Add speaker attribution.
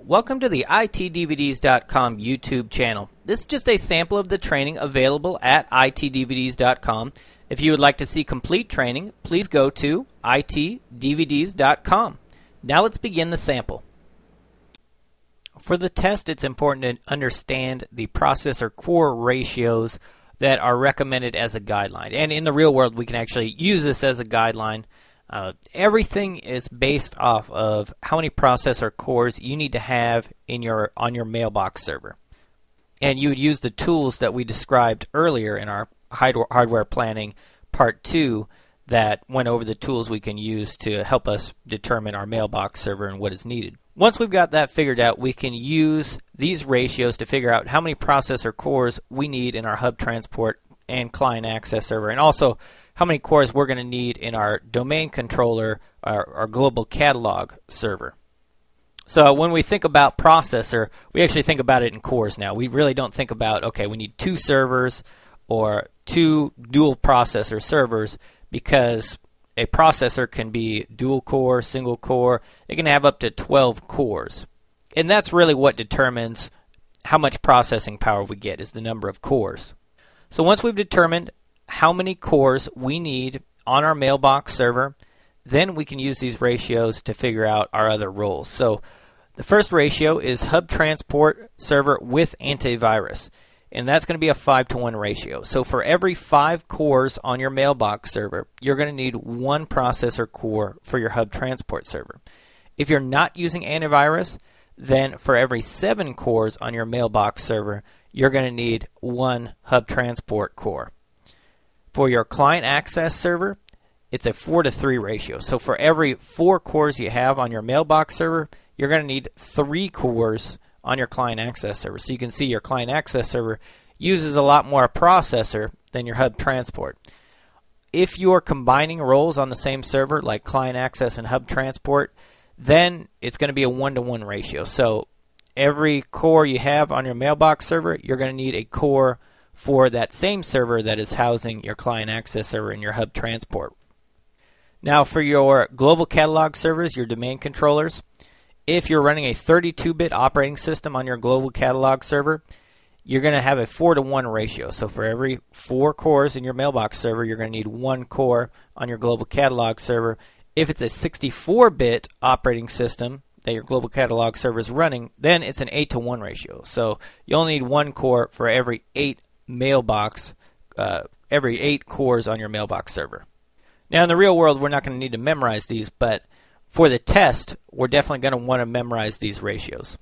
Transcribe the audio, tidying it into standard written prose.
Speaker 1: Welcome to the itdvds.com YouTube channel. This is just a sample of the training available at itdvds.com. If you would like to see complete training, please go to itdvds.com. Now let's begin the sample. For the test, it's important to understand the processor core ratios that are recommended as a guideline. And in the real world, we can actually use this as a guideline. Everything is based off of how many processor cores you need to have on your mailbox server. And you would use the tools that we described earlier in our hardware planning part 2 that went over the tools we can use to help us determine our mailbox server and what is needed. Once we've got that figured out, we can use these ratios to figure out how many processor cores we need in our hub transport and client access server, and also how many cores we're going to need in our domain controller, our global catalog server. So when we think about processor, we actually think about it in cores now. We really don't think about, okay, we need 2 servers or 2 dual processor servers, because a processor can be dual core, single core. It can have up to 12 cores. And that's really what determines how much processing power we get, is the number of cores. So once we've determined how many cores we need on our mailbox server, then we can use these ratios to figure out our other roles. So the first ratio is hub transport server with antivirus, and that's going to be a 5-to-1 ratio. So for every 5 cores on your mailbox server, you're going to need 1 processor core for your hub transport server. If you're not using antivirus, then for every 7 cores on your mailbox server, you're going to need 1 hub transport core. For your client access server, it's a 4-to-3 ratio. So for every 4 cores you have on your mailbox server, you're going to need 3 cores on your client access server. So you can see your client access server uses a lot more processor than your hub transport. If you're combining roles on the same server, like client access and hub transport, then it's going to be a 1-to-1 ratio. So every core you have on your mailbox server, you're going to need a core for that same server that is housing your client access server and your hub transport. Now for your global catalog servers, your domain controllers, if you're running a 32-bit operating system on your global catalog server, you're going to have a 4-to-1 ratio. So for every 4 cores in your mailbox server, you're going to need 1 core on your global catalog server. If it's a 64-bit operating system that your global catalog server is running, then it's an 8-to-1 ratio. So you only need 1 core for every 8 cores on your mailbox server. Now in the real world, we're not going to need to memorize these, but for the test, we're definitely going to want to memorize these ratios.